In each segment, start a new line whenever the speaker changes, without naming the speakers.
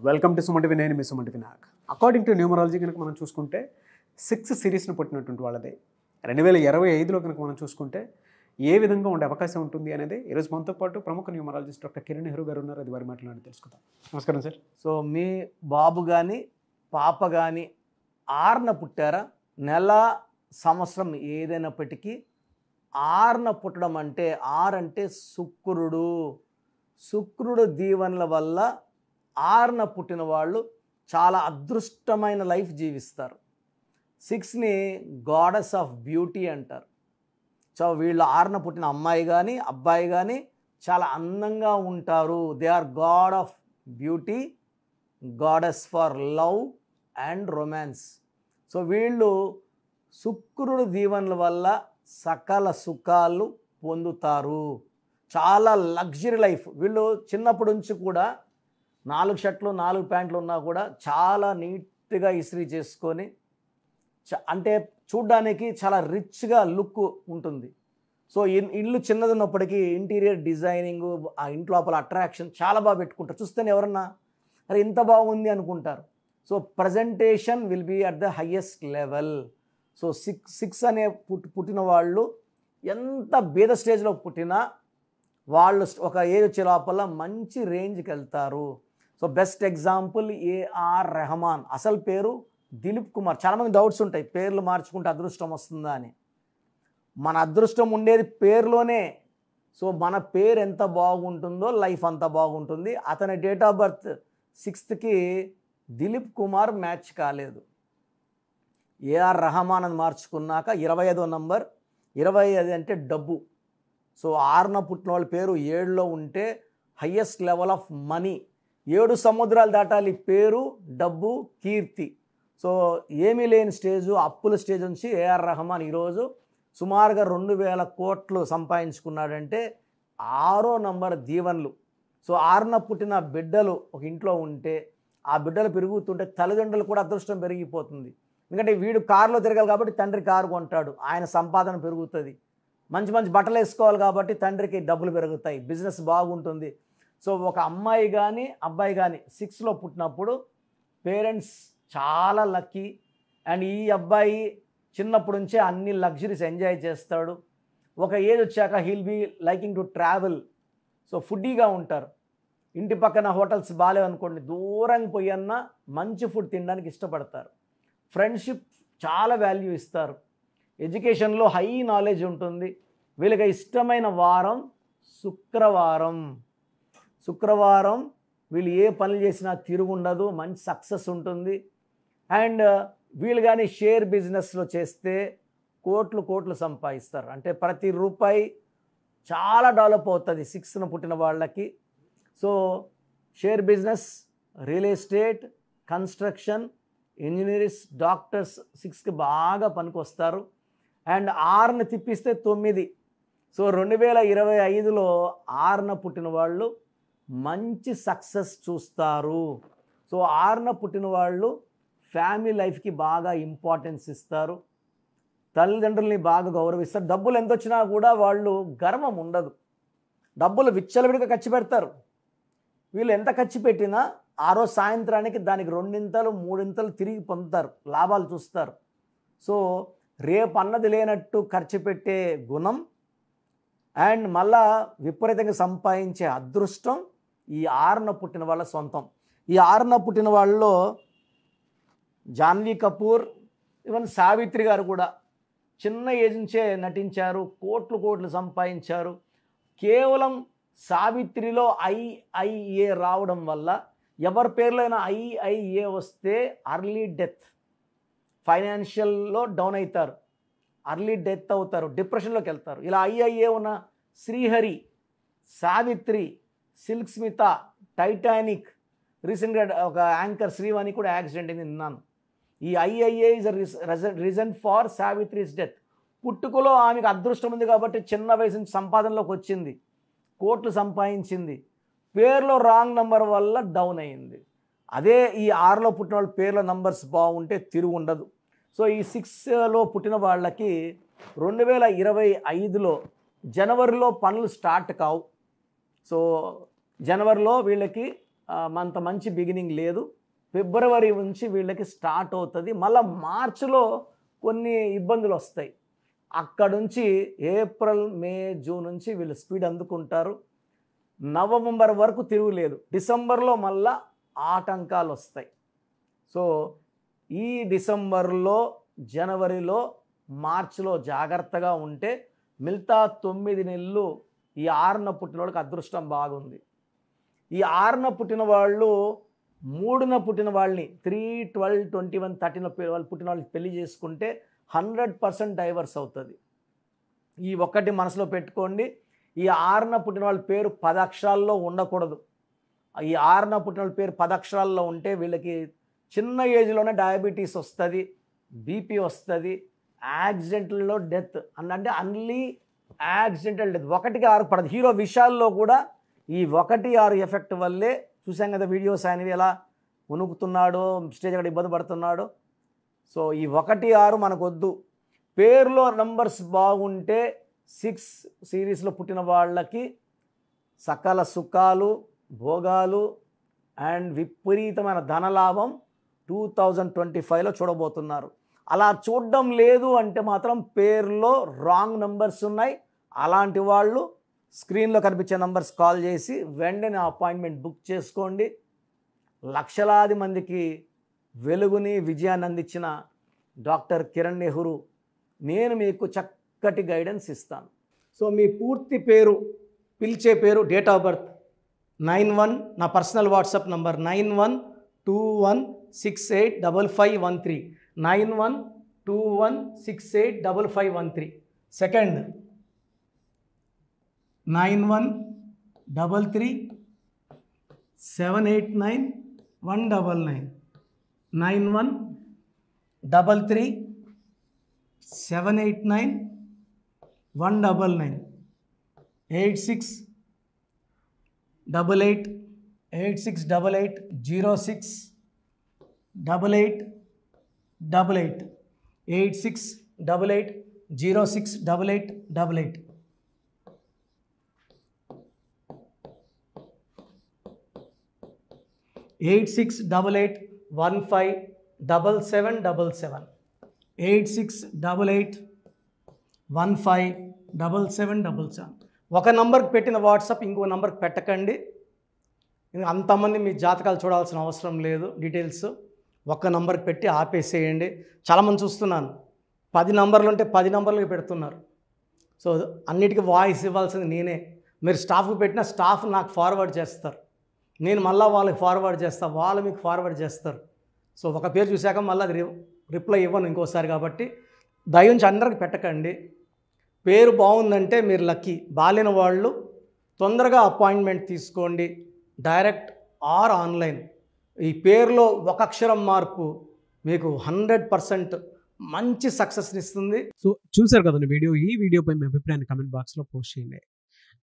Welcome to Suman TV. నేను మీ Suman TV Nag. According to numerology కనుక మనం చూసుకుంటే 6 సిరీస్ని పుట్టినటువంటి వాళ్ళదే 2025లో కనుక మనం చూసుకుంటే ఏ విధంగా ఉండే అవకాశం ఉంటుంది అనేది ఈరోజు మనతో పాటు ప్రముఖ న్యూమరాలజిస్ట్ డాక్టర్ కిరణ్ నెహ్రూ గారు ఉన్నారు. అది వారి మాట్లాడి తెలుసుకుందాం. నమస్కారం సార్.
సో మీ బాబు కానీ పాప కానీ 6న పుట్టారా? నెల సంవత్సరం ఏదైనప్పటికీ 6న పుట్టడం అంటే 6 అంటే శుక్రుడు దీవెనల వల్ల 6న పుట్టిన వాళ్ళు చాలా అదృష్టమైన లైఫ్ జీవిస్తారు. 6ని గాడెస్ ఆఫ్ బ్యూటీ అంటారు. సో వీళ్ళు 6న పుట్టిన అమ్మాయి కానీ అబ్బాయి కానీ చాలా అందంగా ఉంటారు. They are god of beauty, goddess for love and romance. So వీళ్ళు శుక్రుడు దీవెనల వల్ల సకల సుఖాలు పొందుతారు. చాలా లగ్జరీ లైఫ్. వీళ్ళు చిన్నప్పటి నుంచి కూడా 4 షర్ట్లు 4 ప్యాంట్లు ఉన్నా కూడా చాలా నీట్గా ఇస్త్రీ చేసుకొని అంటే చూడ్డానికి చాలా రిచ్గా లుక్ ఉంటుంది. సో ఇల్లు చిన్నది ఉన్నప్పటికీ ఇంటీరియర్ డిజైనింగ్, ఆ ఇంటి లోపల అట్రాక్షన్ చాలా బాగా పెట్టుకుంటారు. చూస్తేనే ఎవరన్నా అరే ఇంత బాగుంది అనుకుంటారు. So presentation will be at the highest level. So six అనే పుట్టిన వాళ్ళు ఎంత బీద స్టేజ్లో పుట్టినా వాళ్ళు ఒక ఏజ్ వచ్చే లోపల మంచి రేంజ్కి వెళ్తారు. So best example AR Rahman. అసలు పేరు దిలీప్ కుమార్. చాలామంది డౌట్స్ ఉంటాయి, పేర్లు మార్చుకుంటే అదృష్టం వస్తుందా అని. మన అదృష్టం ఉండేది పేరులోనే. సో మన పేరు ఎంత బాగుంటుందో లైఫ్ అంత బాగుంటుంది. అతని డేట్ ఆఫ్ బర్త్ 6కి దిలీప్ కుమార్ మ్యాచ్ కాలేదు. ఏఆర్ రెహమాన్ అని మార్చుకున్నాక 25వ నంబర్. 25 అంటే డబ్బు. సో 6న పుట్టిన వాళ్ళ పేరు 7లో ఉంటే హయ్యెస్ట్ లెవెల్ ఆఫ్ మనీ. 7 సముద్రాలు దాటాలి పేరు, డబ్బు, కీర్తి. సో ఏమీ లేని స్టేజు, అప్పుల స్టేజ్ నుంచి ఏఆర్ రెహమాన్ ఈరోజు సుమారుగా 2000 కోట్లు సంపాదించుకున్నాడంటే 6వ నంబర్ దీవెనలు. సో 6న పుట్టిన బిడ్డలు ఒక ఇంట్లో ఉంటే ఆ బిడ్డలు పెరుగుతుంటే తల్లిదండ్రులు కూడా అదృష్టం పెరిగిపోతుంది. ఎందుకంటే వీడు కారులో తిరగాలి కాబట్టి తండ్రి కారు కొంటాడు, ఆయన సంపాదన పెరుగుతుంది. మంచి మంచి బట్టలు వేసుకోవాలి కాబట్టి తండ్రికి డబ్బులు పెరుగుతాయి, బిజినెస్ బాగుంటుంది. సో ఒక అమ్మాయి కానీ అబ్బాయి కానీ 6లో పుట్టినప్పుడు పేరెంట్స్ చాలా లక్కీ. అండ్ ఈ అబ్బాయి చిన్నప్పటి నుంచే అన్ని లగ్జరీస్ ఎంజాయ్ చేస్తాడు. ఒక ఏజ్ వచ్చాక he'll be liking to travel. So ఫుడ్డీగా ఉంటారు. ఇంటి పక్కన హోటల్స్ బాగాలేవనుకోండి, దూరంగా పోయన్నా మంచి ఫుడ్ తినడానికి ఇష్టపడతారు. ఫ్రెండ్షిప్ చాలా వాల్యూ ఇస్తారు. ఎడ్యుకేషన్లో హై నాలెడ్జ్ ఉంటుంది. వీళ్ళకి ఇష్టమైన వారం శుక్రవారం. వీళ్ళు ఏ పనులు చేసినా తిరుగుండదు, మంచి సక్సెస్ ఉంటుంది. అండ్ వీళ్ళు కానీ షేర్ బిజినెస్లో చేస్తే కోట్లు సంపాదిస్తారు. అంటే ప్రతి రూపాయి చాలా డెవలప్ అవుతుంది 6న పుట్టిన వాళ్ళకి. So share business, real estate, construction, engineers, doctors 6కి బాగా పనికొస్తారు. అండ్ 6ని తిప్పిస్తే 9. సో 2025లో 6న పుట్టిన వాళ్ళు మంచి సక్సెస్ చూస్తారు. సో 6న పుట్టిన వాళ్ళు ఫ్యామిలీ లైఫ్కి బాగా ఇంపార్టెన్స్ ఇస్తారు, తల్లిదండ్రుల్ని బాగా గౌరవిస్తారు. డబ్బులు ఎంత వచ్చినా కూడా వాళ్ళు గర్వం ఉండదు. డబ్బులు విచ్చలవిడిగా ఖర్చు పెడతారు. వీళ్ళు ఎంత ఖర్చు పెట్టినా ఆ రోజు సాయంత్రానికి దానికి 2 3 తిరిగి పొందుతారు, లాభాలు చూస్తారు. సో రేపు అన్నది లేనట్టు ఖర్చు పెట్టే గుణం అండ్ మళ్ళా విపరీతంగా సంపాదించే అదృష్టం ఈ 6న పుట్టిన వాళ్ళ సొంతం. ఈ 6న పుట్టిన వాళ్ళలో జాన్వీ కపూర్, ఈవెన్ సావిత్రి గారు కూడా చిన్న ఏజ్ నుంచే నటించారు, కోట్లు సంపాదించారు. కేవలం సావిత్రిలో IIA రావడం వల్ల ఎవరి పేర్లైనా IIA వస్తే అర్లీ డెత్, ఫైనాన్షియల్లో డౌన్ అవుతారు, అర్లీ డెత్ అవుతారు, డిప్రెషన్లోకి వెళ్తారు. ఇలా IIA ఉన్న శ్రీహరి, సావిత్రి, సిల్క్ స్మిత, టైటానిక్, రీసెంట్గా ఒక యాంకర్ శ్రీవాణి కూడా యాక్సిడెంట్ అయింది విన్నాను. ఈ IIA is reason for Savitri's death. పుట్టుకలో ఆమెకు అదృష్టం ఉంది కాబట్టి చిన్న వయసు నుంచి సంపాదనలోకి వచ్చింది, కోట్లు సంపాదించింది. పేర్లో రాంగ్ నెంబర్ వల్ల డౌన్ అయింది. అదే ఈ 6లో పుట్టిన వాళ్ళ పేర్ల నంబర్స్ బాగుంటే తిరుగు ఉండదు. సో ఈ 6లో పుట్టిన వాళ్ళకి 2025లో జనవరిలో పనులు స్టార్ట్ కావు. సో జనవరిలో వీళ్ళకి అంత మంచి బిగినింగ్ లేదు. ఫిబ్రవరి నుంచి వీళ్ళకి స్టార్ట్ అవుతుంది. మళ్ళీ మార్చిలో కొన్ని ఇబ్బందులు వస్తాయి. అక్కడ నుంచి ఏప్రిల్, మే, జూన్ నుంచి వీళ్ళు స్పీడ్ అందుకుంటారు. నవంబర్ వరకు తిరుగులేదు. డిసెంబర్లో మళ్ళా ఆటంకాలు వస్తాయి. సో ఈ డిసెంబర్లో, జనవరిలో, మార్చిలో జాగ్రత్తగా ఉంటే మిగతా 9 నెలలు ఈ 6న పుట్టిన వాళ్ళకి అదృష్టం బాగుంది. ఈ 6న పుట్టిన వాళ్ళు 3న పుట్టిన వాళ్ళని 3, 12, 21, 13 వాళ్ళు పుట్టిన వాళ్ళని పెళ్లి చేసుకుంటే 100% డైవర్స్ అవుతుంది. ఈ ఒక్కటి మనసులో పెట్టుకోండి. ఈ 6న పుట్టిన వాళ్ళ పేరు 10 అక్షరాల్లో ఉండకూడదు. ఈ 6న పుట్టిన వాళ్ళ పేరు 10 అక్షరాల్లో ఉంటే వీళ్ళకి చిన్న ఏజ్లోనే డయాబెటీస్ వస్తుంది, బీపీ వస్తుంది, యాక్సిడెంటల్లో డెత్ అంటే అన్లీ యాక్సిడెంటల్ డెత్. 1కి 6 పడదు. హీరో విషయాల్లో కూడా ఈ 1, 6 ఎఫెక్ట్ వల్లే చూసాం కదా వీడియోస్ ఆయనవి ఎలా ఉనుకుతున్నాడో, స్టేజ్ అక్కడ ఇబ్బంది పడుతున్నాడో. సో ఈ 1, 6 మనకొద్దు. పేరులో నంబర్స్ బాగుంటే 6 సిరీస్లో పుట్టిన వాళ్ళకి సకల సుఖాలు, భోగాలు అండ్ విపరీతమైన ధనలాభం 2025లో చూడబోతున్నారు. అలా చూడడం లేదు అంటే మాత్రం పేరులో రాంగ్ నంబర్స్ ఉన్నాయి. అలాంటి వాళ్ళు స్క్రీన్లో కనిపించే నంబర్స్ కాల్ చేసి వెంటనే అపాయింట్మెంట్ బుక్ చేసుకోండి. లక్షలాది మందికి వెలుగుని, విజయాన్ని అందించిన డాక్టర్ కిరణ్ నెహ్రూ నేను మీకు చక్కటి గైడెన్స్ ఇస్తాను. సో మీ పూర్తి పేరు, పిలిచే పేరు, డేట్ ఆఫ్ బర్త్ 91, నా పర్సనల్ వాట్సాప్ నంబర్ 9121685513, 9121685513. సెకండ్ 9133789199, 9133789199, 8688068888, 8688068888. 8688157777, 8688157777. ఒక నంబర్కి పెట్టిన వాట్సాప్ ఇంకో నంబర్కి పెట్టకండి. అంతమంది మీ జాతకాలు చూడాల్సిన అవసరం లేదు. డీటెయిల్స్ ఒక్క నంబర్కి పెట్టి ఆపేసేయండి. చాలామంది చూస్తున్నాను 10 నంబర్లు ఉంటే 10 నంబర్లకి పెడుతున్నారు. సో అన్నిటికీ వాయిస్ ఇవ్వాల్సింది నేనే. మీరు స్టాఫ్కి పెట్టిన స్టాఫ్ నాకు ఫార్వర్డ్ చేస్తారు, నేను మళ్ళీ వాళ్ళకి ఫార్వర్డ్ చేస్తాను, వాళ్ళు మీకు ఫార్వర్డ్ చేస్తారు. సో ఒక పేరు చూశాక మళ్ళీ అది రిప్లై ఇవ్వను ఇంకోసారి. కాబట్టి దయించి అందరికి పెట్టకండి. పేరు బాగుందంటే మీరు లక్కీ. బాలేని వాళ్ళు తొందరగా అపాయింట్మెంట్ తీసుకోండి, డైరెక్ట్ ఆర్ ఆన్లైన్. ఈ పేరులో ఒక అక్షరం మార్పు మీకు 100% మంచి సక్సెస్ని ఇస్తుంది.
సో చూశారు కదండి వీడియో. ఈ వీడియోపై మీ అభిప్రాయాన్ని కామెంట్ బాక్స్లో పోస్ట్ చేయండి.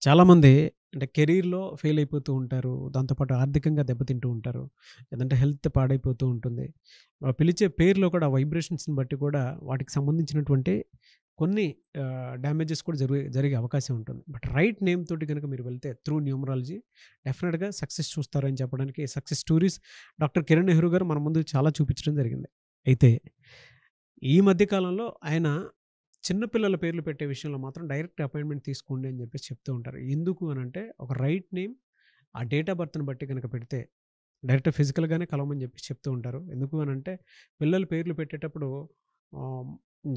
చాలామంది అంటే కెరీర్లో ఫెయిల్ అయిపోతూ ఉంటారు, దాంతోపాటు ఆర్థికంగా దెబ్బతింటూ ఉంటారు, లేదంటే హెల్త్ పాడైపోతూ ఉంటుంది. పిలిచే పేరులో కూడా వైబ్రేషన్స్ని బట్టి కూడా వాటికి సంబంధించినటువంటి కొన్ని డ్యామేజెస్ కూడా జరిగే అవకాశం ఉంటుంది. బట్ రైట్ నేమ్ తోటి కనుక మీరు వెళ్తే త్రూ న్యూమరాలజీ డెఫినెట్గా సక్సెస్ చూస్తారని చెప్పడానికి success stories doctor Kiran Nehru గారు మన ముందు చాలా చూపించడం జరిగింది. అయితే ఈ మధ్యకాలంలో ఆయన చిన్నపిల్లల పేర్లు పెట్టే విషయంలో మాత్రం డైరెక్ట్ అపాయింట్మెంట్ తీసుకోండి అని చెప్పేసి చెప్తూ ఉంటారు. ఎందుకు అని అంటే ఒక రైట్ నేమ్ ఆ డేట్ ఆఫ్ బర్త్ని బట్టి కనుక పెడితే డైరెక్ట్ ఫిజికల్గానే కలవమని చెప్పి చెప్తూ ఉంటారు. ఎందుకు అని అంటే పిల్లల పేర్లు పెట్టేటప్పుడు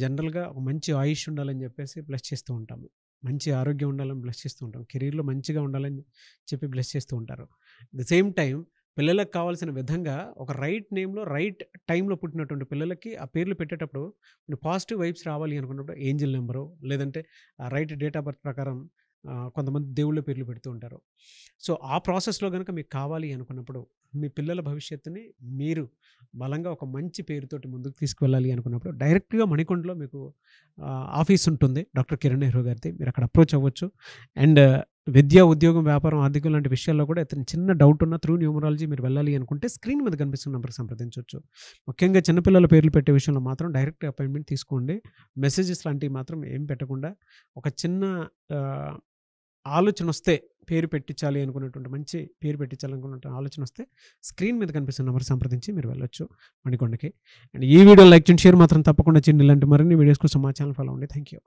జనరల్గా ఒక మంచి ఆయుష్ ఉండాలని చెప్పేసి బ్లెస్ చేస్తూ ఉంటాము, మంచి ఆరోగ్యం ఉండాలని బ్లెస్ చేస్తూ ఉంటాం, కెరీర్లో మంచిగా ఉండాలని చెప్పి బ్లెస్ చేస్తూ ఉంటారు. అట్ ద సేమ్ టైం పిల్లలకు కావాల్సిన విధంగా ఒక రైట్ నేమ్లో రైట్ టైంలో పుట్టినటువంటి పిల్లలకి ఆ పేర్లు పెట్టేటప్పుడు పాజిటివ్ వైబ్స్ రావాలి అనుకున్నప్పుడు ఏంజిల్ నెంబరు లేదంటే రైట్ డేట్ ఆఫ్ బర్త్ ప్రకారం కొంతమంది దేవుళ్ళ పేర్లు పెడుతూ ఉంటారు. సో ఆ ప్రాసెస్లో కనుక మీకు కావాలి అనుకున్నప్పుడు మీ పిల్లల భవిష్యత్తుని మీరు బలంగా ఒక మంచి పేరుతోటి ముందుకు తీసుకువెళ్ళాలి అనుకున్నప్పుడు డైరెక్ట్గా మణికొండలో మీకు ఆఫీస్ ఉంటుంది డాక్టర్ కిరణ్ నెహ్రూ గారిది. మీరు అక్కడ అప్రోచ్ అవ్వచ్చు. అండ్ విద్య, ఉద్యోగం, వ్యాపారం, ఆర్థికం లాంటి విషయాల్లో కూడా అతను చిన్న డౌట్ ఉన్న త్రూ న్యూమరాలజీ మీరు వెళ్ళాలి అనుకుంటే స్క్రీన్ మీద కనిపిస్తున్న నెంబర్కి సంప్రదించవచ్చు. ముఖ్యంగా చిన్నపిల్లల పేర్లు పెట్టే విషయంలో మాత్రం డైరెక్ట్ అపాయింట్మెంట్ తీసుకోండి. మెసేజెస్ లాంటివి మాత్రం ఏం పెట్టకుండా ఒక చిన్న ఆలోచన వస్తే పేరు పెట్టించాలి అనుకున్నటువంటి మంచి పేరు పెట్టించాలనుకున్నటువంటి ఆలోచన వస్తే స్క్రీన్ మీద కనిపిస్తున్న నెంబర్ సంప్రదించి మీరు వెళ్ళొచ్చు మణికొండకి. అండ్ ఈ వీడియో లైక్ చేయండి, షేర్ మాత్రం తప్పకుండా చేయండి. ఇలాంటి మరిన్ని వీడియోస్ కోసం మా ఛానల్ ఫాలో అవ్వండి. Thank you.